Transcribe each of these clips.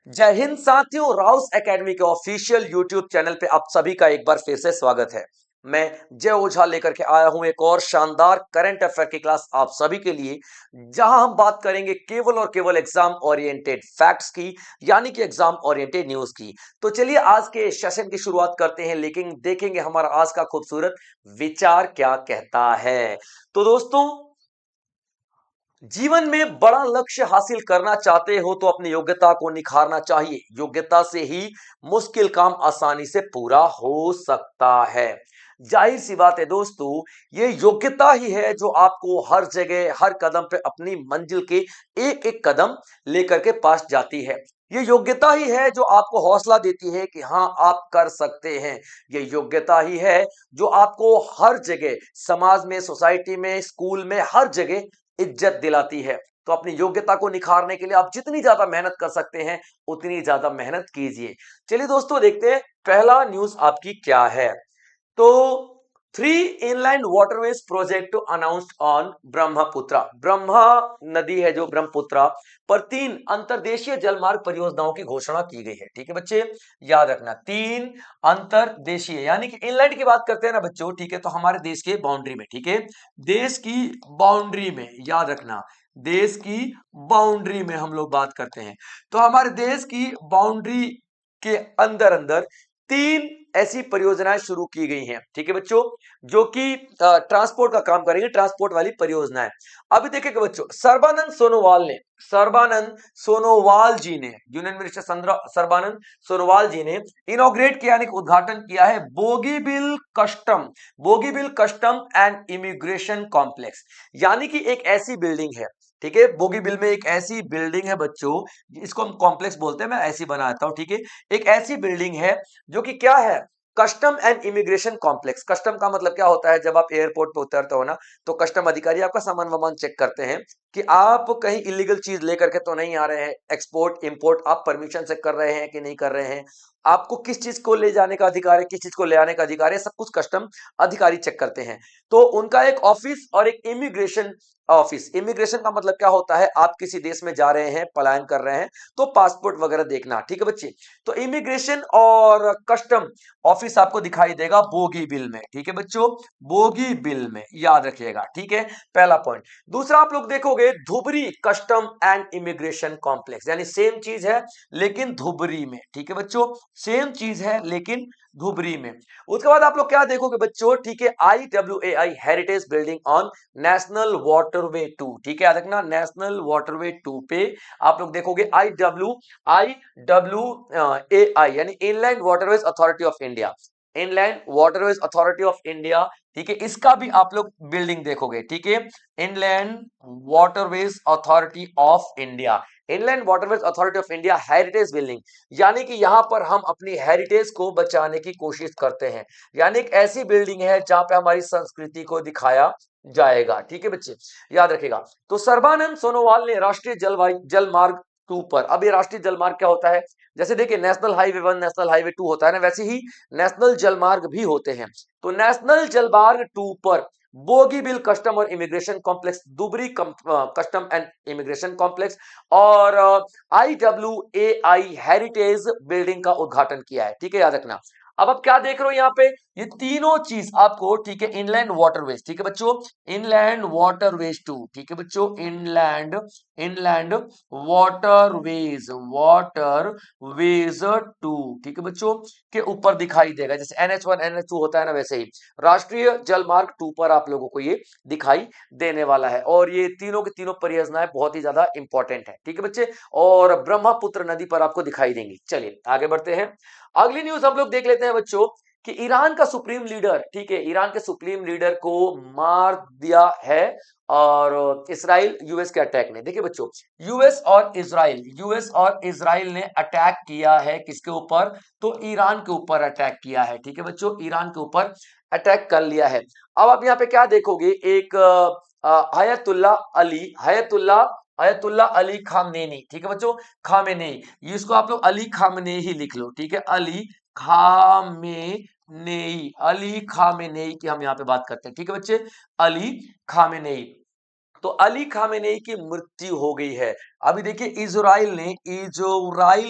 जय हिंद साथियों, Rouse academy के ऑफिशियल यूट्यूब चैनल पे आप सभी का एक बार फिर से स्वागत है। मैं जय ओझा लेकर के आया हूं एक और शानदार करंट अफेयर की क्लास आप सभी के लिए, जहां हम बात करेंगे केवल और केवल एग्जाम ओरिएंटेड फैक्ट्स की, यानी कि एग्जाम ओरिएंटेड न्यूज की। तो चलिए आज के सेशन की शुरुआत करते हैं, लेकिन देखेंगे हमारा आज का खूबसूरत विचार क्या कहता है। तो दोस्तों, जीवन में बड़ा लक्ष्य हासिल करना चाहते हो तो अपनी योग्यता को निखारना चाहिए। योग्यता से ही मुश्किल काम आसानी से पूरा हो सकता है। जाहिर सी बात है दोस्तों, ये योग्यता ही है जो आपको हर जगह हर कदम पे अपनी मंजिल के एक एक कदम लेकर के पास जाती है। ये योग्यता ही है जो आपको हौसला देती है कि हाँ, आप कर सकते हैं। ये योग्यता ही है जो आपको हर जगह समाज में, सोसाइटी में, स्कूल में, हर जगह इज्जत दिलाती है। तो अपनी योग्यता को निखारने के लिए आप जितनी ज्यादा मेहनत कर सकते हैं उतनी ज्यादा मेहनत कीजिए। चलिए दोस्तों, देखते हैं पहला न्यूज आपकी क्या है। तो 3 inland waterways project announced on Brahmaputra. Brahma नदी है जो ब्रह्मपुत्रा पर 3 अंतरदेशीय जलमार्ग परियोजनाओं की घोषणा की गई है। ठीक है बच्चे, याद रखना 3 अंतरदेशीय यानी कि इनलैंड की बात करते हैं ना बच्चों। ठीक है, तो हमारे देश के बाउंड्री में, ठीक है, देश की बाउंड्री में, याद रखना देश की बाउंड्री में हम लोग बात करते हैं। तो हमारे देश की बाउंड्री के अंदर अंदर 3 ऐसी परियोजनाएं शुरू की गई हैं। ठीक है बच्चों, जो कि ट्रांसपोर्ट का काम करेंगे, ट्रांसपोर्ट वाली परियोजनाएं। अभी देखिएगा बच्चों, सर्बानंद सोनोवाल जी ने, यूनियन मिनिस्टर सर्बानंद सोनोवाल जी ने इनॉग्रेट किया, यानी कि उद्घाटन किया है Bogibeel custom and immigration complex. यानी कि एक ऐसी बिल्डिंग है, ठीक है, बोगीबिल में एक ऐसी बिल्डिंग है बच्चों, इसको हम कॉम्प्लेक्स बोलते हैं, मैं ऐसी बनाता हूं। ठीक है, एक ऐसी बिल्डिंग है जो कि क्या है, custom and immigration complex. Custom का मतलब क्या होता है, जब आप एयरपोर्ट पे उतरते हो ना, तो कस्टम अधिकारी आपका सामान वामान चेक करते हैं कि आप कहीं इलीगल चीज लेकर के तो नहीं आ रहे हैं। एक्सपोर्ट इंपोर्ट आप परमिशन से कर रहे हैं कि नहीं कर रहे हैं, आपको किस चीज को ले जाने का अधिकार है, किस चीज को ले आने का अधिकार है, सब कुछ कस्टम अधिकारी चेक करते हैं। तो उनका एक ऑफिस और एक इमिग्रेशन ऑफिस। इमिग्रेशन का मतलब क्या होता है, आप किसी देश में जा रहे हैं, पलायन कर रहे हैं, तो पासपोर्ट वगैरह देखना। ठीक है बच्चे, तो इमिग्रेशन और कस्टम ऑफिस आपको दिखाई देगा बोगी बिल में। ठीक है बच्चों, बोगी बिल में, याद रखिएगा। ठीक है, पहला पॉइंट। दूसरा, आप लोग देखोगे Dhubri custom and immigration complex, यानी सेम चीज है लेकिन धुबरी में। ठीक है बच्चों, सेम चीज है लेकिन धुबरी में। उसके बाद आप लोग क्या देखोगे बच्चों, ठीक है, IWAI heritage building on national waterway 2। ठीक है, याद रखना नेशनल वाटरवे 2 पे आप लोग देखोगे IWAI यानी inland waterways authority of India, inland waterways authority of India. ठीक है, इसका भी आप लोग बिल्डिंग देखोगे। ठीक है, inland waterways authority of India, inland waterways authority of India heritage building, यानी कि यहां पर हम अपनी हेरिटेज को बचाने की कोशिश करते हैं। यानी एक ऐसी बिल्डिंग है जहां पे हमारी संस्कृति को दिखाया जाएगा। ठीक है बच्चे, याद रखेगा। तो सर्बानंद सोनोवाल ने राष्ट्रीय जलमार्ग 2 पर, अब ये राष्ट्रीय जलमार्ग क्या होता है, जैसे देखिए नेशनल हाईवे 1 नेशनल हाईवे 2 होता है ना, वैसे ही नेशनल जलमार्ग भी होते हैं। तो नेशनल जलमार्ग 2 पर बोगीबिल कस्टम और immigration complex, Dhubri custom and immigration complex और IWAI हेरिटेज बिल्डिंग का उद्घाटन किया है। ठीक है, याद रखना। अब आप क्या देख रहे हो यहाँ पे, ये तीनों चीज आपको, ठीक है, इनलैंड वाटरवेज, ठीक है बच्चों, इनलैंड वाटरवेज 2, ठीक है बच्चों, इनलैंड इनलैंड वाटरवेज 2, ठीक है बच्चों, के ऊपर दिखाई देगा। जैसे NH1 NH2 होता है ना, वैसे ही राष्ट्रीय जलमार्ग 2 पर आप लोगों को ये दिखाई देने वाला है। और ये तीनों की तीनों परियोजनाएं बहुत ही ज्यादा इंपॉर्टेंट है। ठीक है बच्चे, और ब्रह्मपुत्र नदी पर आपको दिखाई देंगी। चलिए आगे बढ़ते हैं, अगली न्यूज हम लोग देख लेते हैं बच्चों कि ईरान का सुप्रीम लीडर, ठीक है, ईरान के सुप्रीम लीडर को मार दिया है और इसराइल यूएस के अटैक ने। देखिए बच्चों, यूएस और इसराइल ने अटैक किया है किसके ऊपर, तो ईरान के ऊपर अटैक किया है। ठीक है बच्चों, ईरान के ऊपर अटैक कर लिया है। अब आप यहाँ पे क्या देखोगे, एक अयतुल्ला अली खामनेनी, ठीक है बच्चों, खामेनेई, इसको आप लोग अली खामनेई ही लिख लो। ठीक है, अली खामेनेई की हम यहाँ पे बात करते हैं। ठीक है बच्चे, अली खामेनेई। तो अली खामेनेई की मृत्यु हो गई है। अभी देखिए इजराइल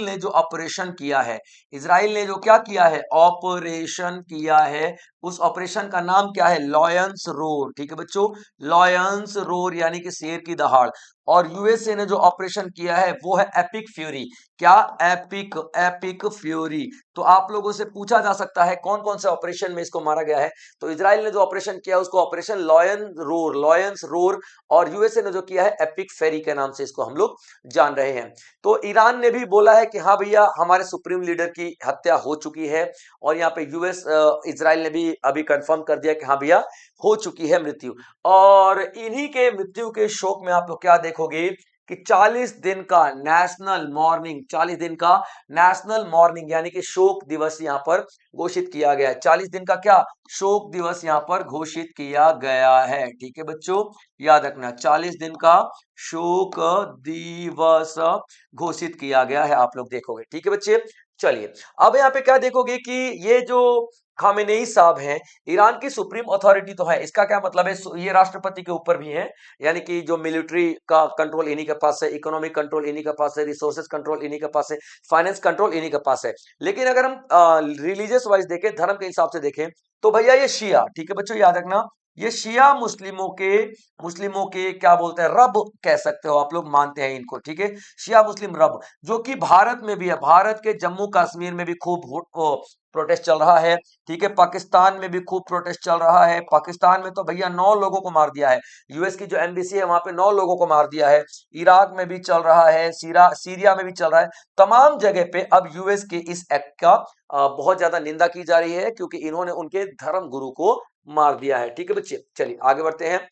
ने जो ऑपरेशन किया है, इजराइल ने जो क्या किया है, ऑपरेशन किया है, उस ऑपरेशन का नाम क्या है, लॉयंस रोर। ठीक है बच्चों, लॉयंस रोर यानी कि शेर की दहाड़। और यूएसए ने जो ऑपरेशन किया है वो है एपिक फ्यूरी। क्या, एपिक, एपिक फ्यूरी। तो आप लोगों से पूछा जा सकता है कौन कौन से ऑपरेशन में इसको मारा गया है, तो इजराइल ने जो ऑपरेशन किया उसको ऑपरेशन लॉयंस रोर, और यूएसए ने जो किया है एपिक फेरी के नाम से इसको हम लोग जान रहे हैं। तो ईरान ने भी बोला है कि हाँ भैया हमारे सुप्रीम लीडर की हत्या हो चुकी है, और यहाँ पे इजराइल ने भी अभी कंफर्म कर दिया कि हाँ भैया हो चुकी है मृत्यु। और इन्हीं के मृत्यु के शोक में आप लोग क्या देखोगे कि 40 दिन का नेशनल मॉर्निंग, 40 दिन का नेशनल मॉर्निंग यानी कि शोक दिवस यहाँ पर घोषित किया गया है। 40 दिन का क्या, शोक दिवस यहाँ पर घोषित किया गया है। ठीक है बच्चों, याद रखना 40 दिन का शोक दिवस घोषित किया गया है, आप लोग देखोगे। ठीक है बच्चे, चलिए अब यहाँ पे क्या देखोगे कि ये जो खामेनेई साहब हैं, ईरान की सुप्रीम अथॉरिटी तो है, इसका क्या मतलब है, ये राष्ट्रपति के ऊपर भी है, यानी कि जो मिलिट्री का कंट्रोल इन्हीं के पास है, इकोनॉमिक कंट्रोल इन्हीं के पास है, रिसोर्सेज कंट्रोल इन्हीं के पास है, फाइनेंस कंट्रोल इन्हीं के पास है। लेकिन अगर हम रिलीजियस वाइज देखें, धर्म के हिसाब से देखें, तो भैया ये शिया, ठीक है बच्चों याद रखना, ये शिया मुस्लिमों के क्या बोलते हैं, रब कह सकते हो आप लोग, मानते हैं इनको। ठीक है, शिया मुस्लिम रब, जो कि भारत में भी है, भारत के जम्मू कश्मीर में भी खूब प्रोटेस्ट चल रहा है। ठीक है, पाकिस्तान में भी खूब प्रोटेस्ट चल रहा है। पाकिस्तान में तो भैया 9 लोगों को मार दिया है, यूएस की जो एम्बेसी है वहां पे 9 लोगों को मार दिया है। इराक में भी चल रहा है, सीरिया में भी चल रहा है। तमाम जगह पे अब यूएस के इस एक्ट का बहुत ज्यादा निंदा की जा रही है, क्योंकि इन्होंने उनके धर्म गुरु को मार दिया है। ठीक है बच्चे, चलिए आगे बढ़ते हैं।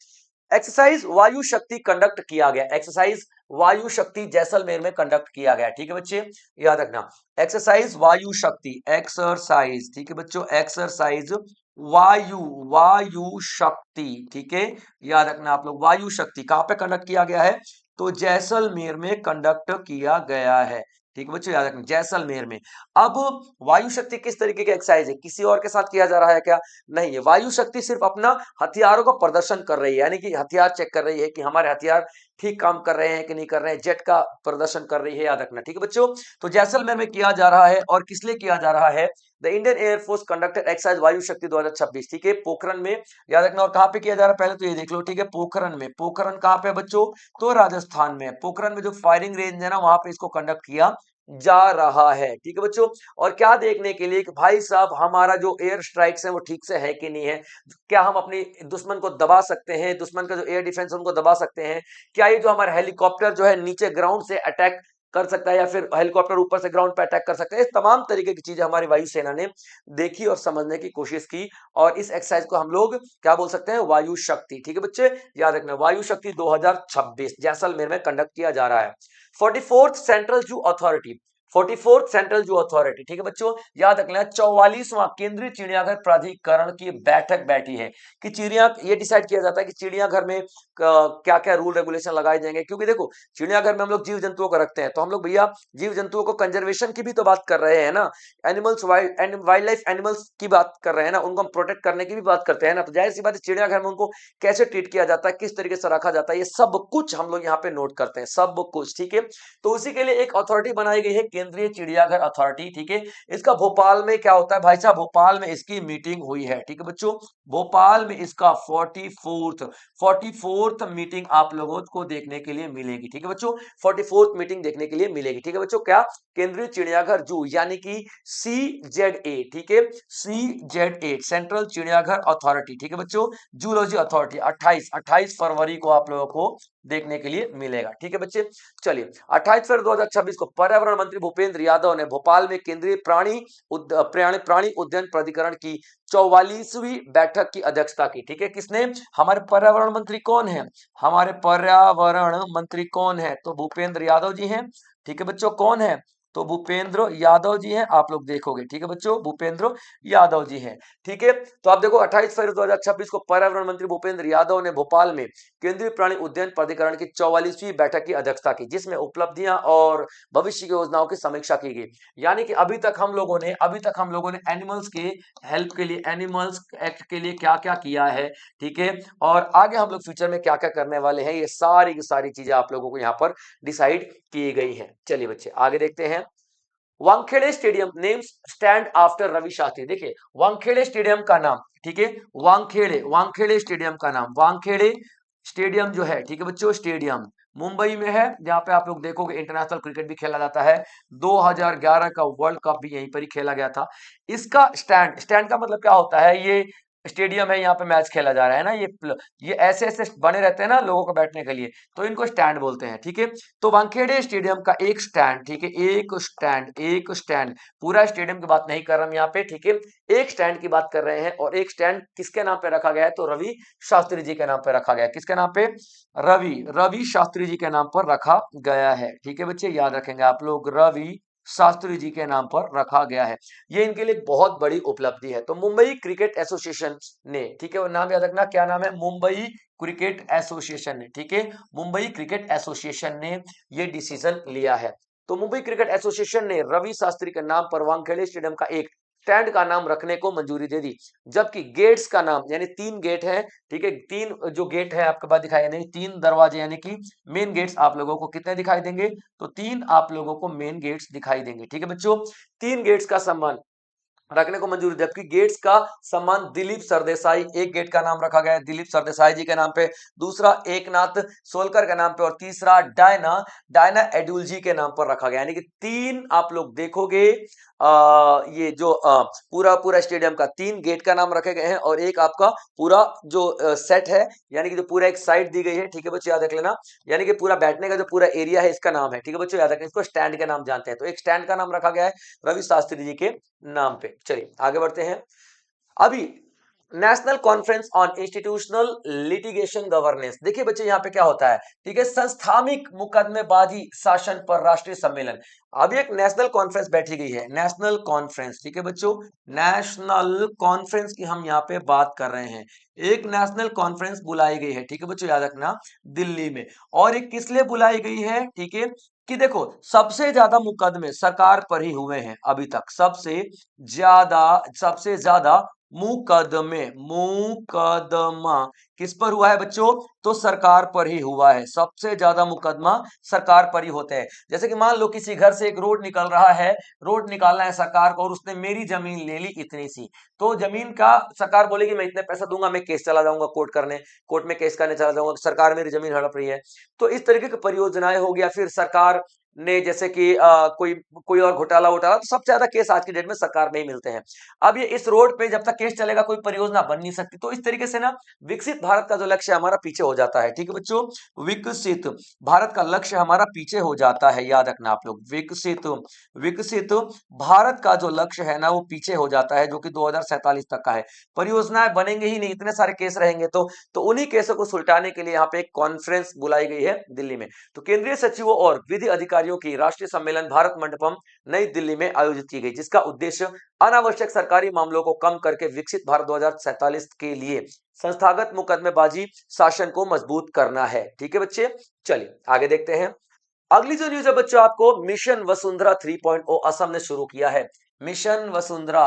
एक्सरसाइज वायु शक्ति कंडक्ट किया गया, एक्सरसाइज वायु शक्ति जैसलमेर में कंडक्ट किया गया। ठीक है बच्चे, याद रखना एक्सरसाइज वायु शक्ति, एक्सरसाइज, ठीक है बच्चों, एक्सरसाइज वायु वायु शक्ति। ठीक है, याद रखना आप लोग, वायु शक्ति कहां पे कंडक्ट किया गया है, तो जैसलमेर में कंडक्ट किया गया है। ठीक है बच्चों, याद रखना जैसलमेर में। अब वायु शक्ति किस तरीके की एक्सरसाइज है, किसी और के साथ किया जा रहा है क्या, नहीं है। वायु शक्ति सिर्फ अपना हथियारों का प्रदर्शन कर रही है, यानी कि हथियार चेक कर रही है कि हमारे हथियार ठीक काम कर रहे हैं कि नहीं कर रहे हैं, जेट का प्रदर्शन कर रही है, याद रखना। ठीक है बच्चों, तो जैसलमेर में किया जा रहा है, और किस लिए किया जा रहा है, the Indian air force conducted exercise वायु शक्ति 2026। ठीक है, पोखरण में, याद रखना। और कहां पे किया जा रहा है, पहले तो ये देख लो। ठीक है, पोखरण में, पोखरण कहां पे बच्चों, तो राजस्थान में। पोखरण में जो फायरिंग रेंज है ना, वहां पे इसको कंडक्ट किया जा रहा है। ठीक है बच्चों, और क्या देखने के लिए कि भाई साहब हमारा जो एयर स्ट्राइक्स है वो ठीक से है कि नहीं है, क्या हम अपनी दुश्मन को दबा सकते हैं, दुश्मन का जो एयर डिफेंस है उनको दबा सकते हैं, क्या ये जो हमारा हेलीकॉप्टर जो है नीचे ग्राउंड से अटैक कर सकता है, या फिर हेलीकॉप्टर ऊपर से ग्राउंड पे अटैक कर सकता है। इस तमाम तरीके की चीजें हमारी वायुसेना ने देखी और समझने की कोशिश की, और इस एक्सरसाइज को हम लोग क्या बोल सकते हैं, वायु शक्ति। ठीक है बच्चे, याद रखना वायु शक्ति 2026 जैसलमेर में कंडक्ट किया जा रहा है। 44th central zoo authority, 44th central zoo authority, ठीक है बच्चों, याद रखना 44वां केंद्रीय चिड़ियाघर प्राधिकरण की बैठक बैठी है, कि चिड़िया ये डिसाइड किया जाता है कि चिड़ियाघर में क्या क्या रूल रेगुलेशन लगाए जाएंगे। क्योंकि देखो चिड़ियाघर में हम लोग जीव जंतुओं को रखते हैं, तो हम लोग भैया जीव जंतुओं को कंजर्वेशन की भी तो बात कर रहे हैं ना, एनिमल्स वाइल्ड लाइफ एनिमल्स की बात कर रहे हैं ना, उनको हम प्रोटेक्ट करने की भी बात करते हैं ना। तो जाहिर सी बात है चिड़ियाघर में उनको कैसे ट्रीट किया जाता है, किस तरीके से रखा जाता है, ये सब कुछ हम लोग यहाँ पे नोट करते हैं, सब कुछ। ठीक है, तो उसी के लिए एक अथॉरिटी बनाई गई है, केंद्रीय चिड़ियाघर अथॉरिटी। ठीक है, इसका भोपाल में क्या होता है भाई साहब, भोपाल में इसकी मीटिंग हुई है। ठीक है बच्चों, भोपाल में इसका 44th मीटिंग आप लोगों को देखने के लिए मिलेगी। ठीक है बच्चों, 44th मीटिंग देखने के लिए मिलेगी। ठीक है बच्चों, क्या, केंद्रीय चिड़ियाघर जू यानी कि CZA। ठीक है, CZA सेंट्रल चिड़ियाघर अथॉरिटी। ठीक है बच्चों, जूलॉजी अथॉरिटी 28 फरवरी को आप लोगों को देखने के लिए मिलेगा। ठीक है बच्चे, चलिए 28 फरवरी 2026 को पर्यावरण मंत्री भूपेंद्र यादव ने भोपाल में केंद्रीय प्राणी उद्यान प्राधिकरण की 44वीं बैठक की अध्यक्षता की। ठीक है, किसने, हमारे पर्यावरण मंत्री कौन है, हमारे पर्यावरण मंत्री कौन है, तो भूपेंद्र यादव जी हैं। ठीक है बच्चों, कौन है, तो भूपेंद्र यादव जी हैं, आप लोग देखोगे, ठीक है बच्चों, भूपेंद्र यादव जी हैं। ठीक है, तो आप देखो 28 फरवरी 2026 को पर्यावरण मंत्री भूपेंद्र यादव ने भोपाल में केंद्रीय प्राणी उद्यान प्राधिकरण की 44वीं बैठक की अध्यक्षता की, जिसमें उपलब्धियां और भविष्य की योजनाओं की समीक्षा की गई। यानी कि अभी तक हम लोगों ने एनिमल्स के हेल्प के लिए, एनिमल्स एक्ट के लिए क्या क्या किया है, ठीक है, और आगे हम लोग फ्यूचर में क्या क्या करने वाले हैं, ये सारी की सारी चीजें आप लोगों को यहाँ पर डिसाइड की गई है। चलिए बच्चे आगे देखते हैं। Wankhede stadium names stand after Ravi Shastri. देखिए वानखेड़े स्टेडियम का नाम, ठीक है, वानखेड़े स्टेडियम का नाम, वानखेड़े स्टेडियम जो है, ठीक है बच्चों, स्टेडियम मुंबई में है, जहां पे आप लोग देखोगे इंटरनेशनल क्रिकेट भी खेला जाता है। 2011 का वर्ल्ड कप भी यहीं पर ही खेला गया था। इसका स्टैंड, स्टैंड का मतलब क्या होता है, ये स्टेडियम है, यहाँ पे मैच खेला जा रहा है ना, ये ऐसे ऐसे बने रहते हैं ना लोगों को बैठने के लिए, तो इनको स्टैंड बोलते हैं। ठीक है, तो वानखेड़े स्टेडियम का एक स्टैंड, ठीक है, एक स्टैंड, पूरा स्टेडियम की बात नहीं कर रहा हम यहाँ पे, ठीक है, एक स्टैंड की बात कर रहे हैं। और एक स्टैंड किसके नाम पे रखा गया है, तो रवि शास्त्री जी के नाम पे रखा गया है। किसके नाम पे, रवि शास्त्री जी के नाम पर रखा गया है। ठीक है बच्चे, याद रखेंगे आप लोग, रवि शास्त्री जी के नाम पर रखा गया है। ये इनके लिए एक बहुत बड़ी उपलब्धि है। तो मुंबई क्रिकेट एसोसिएशन ने, ठीक है, वो नाम याद रखना, क्या नाम है, मुंबई क्रिकेट एसोसिएशन ने, ठीक है, मुंबई क्रिकेट एसोसिएशन ने ये डिसीजन लिया है। तो मुंबई क्रिकेट एसोसिएशन ने रवि शास्त्री के नाम पर वानखेड़े स्टेडियम का एक स्टैंड का नाम रखने को मंजूरी दे दी। जबकि गेट्स का नाम, यानी 3 गेट है, ठीक है, 3 जो गेट है आपके पास दिखाई देंगे, 3 दरवाजे, यानी कि मेन गेट्स आप लोगों को कितने दिखाई देंगे, तो 3 आप लोगों को मेन गेट्स दिखाई देंगे। ठीक है बच्चों, 3 गेट्स का सम्मान रखने को मंजूरी, जबकि गेट्स का सम्मान दिलीप सरदेसाई, एक गेट का नाम रखा गया है दिलीप सरदेसाई जी के नाम पे, दूसरा एकनाथ सोलकर के नाम पे, और तीसरा डायना एडुल जी के नाम पर रखा गया। यानी कि 3 आप लोग देखोगे, ये जो पूरा पूरा स्टेडियम का 3 गेट का नाम रखे गए हैं, और एक आपका पूरा जो सेट है, यानी कि जो पूरा एक साइड दी गई है। ठीक है बच्चों, याद रख लेना, यानी कि पूरा बैठने का जो पूरा एरिया है, इसका नाम है। ठीक है बच्चों, याद रखें, इसको स्टैंड के नाम जानते हैं। तो एक स्टैंड का नाम रखा गया है रवि शास्त्री जी के नाम पे। चलिए आगे बढ़ते हैं। अभी national conference on institutional litigation governance, देखिए बच्चे यहाँ पे क्या होता है, ठीक है, संस्थानिक मुकदमेबाजी शासन पर राष्ट्रीय सम्मेलन। अभी एक नेशनल कॉन्फ्रेंस बैठी गई है, नेशनल कॉन्फ्रेंस, ठीक है बच्चों, नेशनल कॉन्फ्रेंस की हम यहाँ पे बात कर रहे हैं। एक नेशनल कॉन्फ्रेंस बुलाई गई है, ठीक है बच्चों, याद रखना, दिल्ली में। और एक किस लिए बुलाई गई है, ठीक है, कि देखो सबसे ज्यादा मुकदमे सरकार पर ही हुए हैं अभी तक, सबसे ज्यादा मुकदमा किस पर हुआ है बच्चों, तो सरकार पर ही हुआ है। सबसे ज्यादा मुकदमा सरकार पर ही होते हैं। जैसे कि मान लो किसी घर से एक रोड निकल रहा है, रोड निकालना है सरकार को, और उसने मेरी जमीन ले ली इतनी सी, तो जमीन का सरकार बोलेगी मैं इतने पैसा दूंगा, मैं केस चला जाऊंगा कोर्ट करने, कोर्ट में केस करने चला जाऊंगा, सरकार मेरी जमीन हड़प रही है। तो इस तरीके की परियोजनाएं हो गया। फिर सरकार ने जैसे कि कोई कोई और घोटाला वोटाला, तो सबसे ज्यादा केस आज की डेट में सरकार में ही मिलते हैं। अब ये इस रोड पे जब तक केस चलेगा कोई परियोजना बन नहीं सकती। तो इस तरीके से ना विकसित भारत का जो लक्ष्य हमारा पीछे हो जाता है। ठीक है बच्चों, विकसित भारत का लक्ष्य हमारा पीछे हो जाता है, याद रखना आप लोग, विकसित विकसित भारत का जो लक्ष्य है ना वो पीछे हो जाता है, जो कि 2047 तक का है। परियोजनाएं बनेंगे ही नहीं, इतने सारे केस रहेंगे। तो उन्हीं केसों को सुलटाने के लिए यहाँ पे एक कॉन्फ्रेंस बुलाई गई है दिल्ली में। तो केंद्रीय सचिवों और विधि अधिकारियों की राष्ट्रीय सम्मेलन भारत मंडपम नई दिल्ली में आयोजित की गई, जिसका उद्देश्य अनावश्यक सरकारी मामलों को कम करके विकसित भारत 2047 के लिए संस्थागत मुकदमेबाजी शासन को मजबूत करना है। ठीक है बच्चे, चलिए आगे देखते हैं। अगली जो न्यूज है बच्चों, आपको मिशन वसुंधरा 3.0 असम ने शुरू किया है। मिशन वसुंधरा।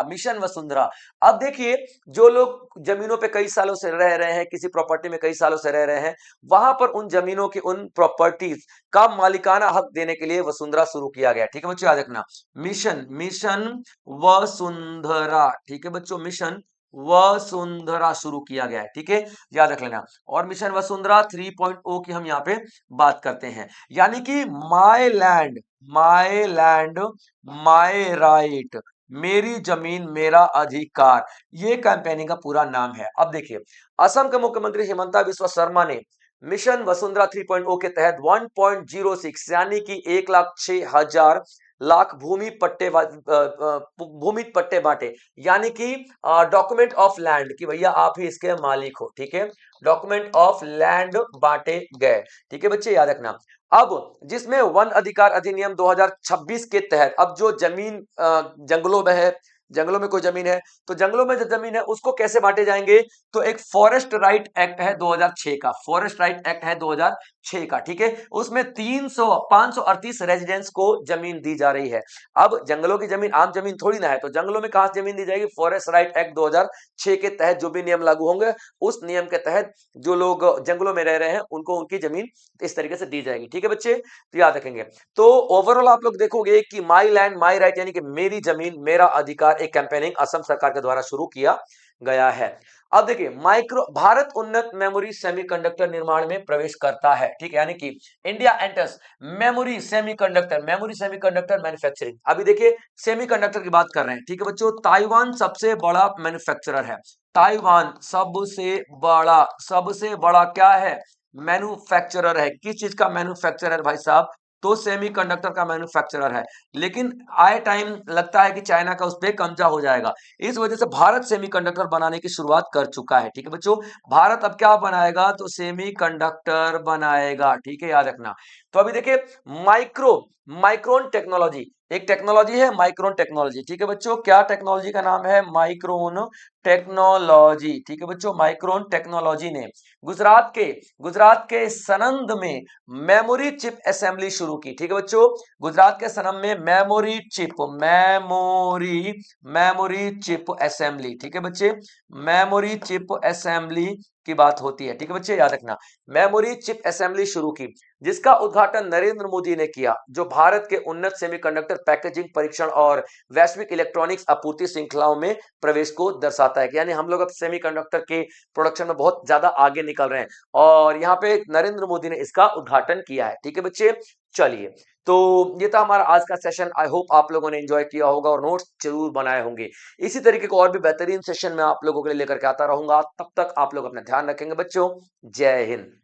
अब देखिए, जो लोग जमीनों पे कई सालों से रह रहे हैं, किसी प्रॉपर्टी में कई सालों से रह रहे हैं, वहां पर उन जमीनों की, उन प्रॉपर्टीज का मालिकाना हक देने के लिए वसुंधरा शुरू किया गया। ठीक है बच्चों, याद रखना, मिशन वसुंधरा, ठीक है बच्चों, मिशन वसुंधरा शुरू किया गया है। ठीक है, याद रख लेना। और मिशन वसुंधरा 3.0 की हम यहाँ पे बात करते हैं, यानी कि माय लैंड माय राइट, मेरी जमीन मेरा अधिकार, ये कैंपेनिंग का पूरा नाम है। अब देखिए, असम के मुख्यमंत्री हिमंता बिस्वा शर्मा ने मिशन वसुंधरा 3.0 के तहत 1.06 यानी कि 1,06,000 लाख भूमि पट्टे बांटे, यानी कि डॉक्यूमेंट ऑफ लैंड, कि भैया आप ही इसके मालिक हो। ठीक है, डॉक्यूमेंट ऑफ लैंड बांटे गए। ठीक है बच्चे, याद रखना। अब जिसमें वन अधिकार अधिनियम 2026 के तहत अब जो जमीन जंगलों में है, जंगलों में कोई जमीन है तो जंगलों में जो जमीन है उसको कैसे बांटे जाएंगे, तो एक फॉरेस्ट राइट एक्ट है 2006 का, फॉरेस्ट राइट एक्ट है 2006 का, ठीक है। उसमें 538 रेजिडेंट्स को जमीन दी जा रही है। अब जंगलों की जमीन आम जमीन थोड़ी ना है, तो जंगलों में कहां से जमीन दी जाएगी, फॉरेस्ट राइट एक्ट 2006 के तहत जो भी नियम लागू होंगे उस नियम के तहत जो लोग जंगलों में रह रहे हैं उनको उनकी जमीन इस तरीके से दी जाएगी, ठीक है बच्चे, तो याद रखेंगे। तो ओवरऑल आप लोग देखोगे कि माई लैंड माई राइट यानी कि मेरी जमीन मेरा अधिकार एक कैंपेनिंग असम सरकार के द्वारा शुरू किया गया है। अब देखिए माइक्रो भारत उन्नत मेमोरी सेमीकंडक्टर निर्माण में प्रवेश करता है, ठीक है, यानी कि India enters memory semiconductor manufacturing. अभी देखिए सेमीकंडक्टर की बात कर रहे हैं, ठीक है बच्चों, ताइवान सबसे बड़ा मैन्युफैक्चरर है, ताइवान सबसे बड़ा क्या है, मैन्युफैक्चरर है। किस चीज का मैन्युफैक्चरर भाई साहब, तो सेमीकंडक्टर का मैन्युफैक्चरर है। लेकिन आए टाइम लगता है कि चाइना का उस पर कब्जा हो जाएगा, इस वजह से भारत सेमीकंडक्टर बनाने की शुरुआत कर चुका है, ठीक है बच्चों। भारत अब क्या बनाएगा, तो सेमीकंडक्टर बनाएगा, ठीक है, याद रखना। तो अभी देखिए माइक्रो माइक्रोन टेक्नोलॉजी, एक टेक्नोलॉजी है माइक्रोन टेक्नोलॉजी, ठीक है बच्चों, क्या टेक्नोलॉजी का नाम है, माइक्रोन टेक्नोलॉजी, ठीक है बच्चों। माइक्रोन टेक्नोलॉजी ने गुजरात के सनंद में मेमोरी चिप असेंबली शुरू की, ठीक है बच्चों। गुजरात के सनम में मेमोरी चिप असेंबली, ठीक है बच्चे, मेमोरी चिप असेंबली की बात होती है, ठीक है बच्चे, याद रखना। मेमोरी चिप असेंबली शुरू की जिसका उद्घाटन नरेंद्र मोदी ने किया, जो भारत के उन्नत सेमीकंडक्टर पैकेजिंग परीक्षण और वैश्विक इलेक्ट्रॉनिक्स आपूर्ति श्रृंखलाओं में प्रवेश को दर्शाता है, यानी हम लोग अब सेमीकंडक्टर के प्रोडक्शन में बहुत ज्यादा आगे निकल रहे हैं और यहाँ पे नरेंद्र मोदी ने इसका उद्घाटन किया है, ठीक है बच्चे। चलिए, तो ये था हमारा आज का सेशन। आई होप आप लोगों ने एंजॉय किया होगा और नोट्स जरूर बनाए होंगे। इसी तरीके को और भी बेहतरीन सेशन मैं आप लोगों के लिए लेकर के आता रहूंगा। तब तक आप लोग अपना ध्यान रखेंगे बच्चों। जय हिंद।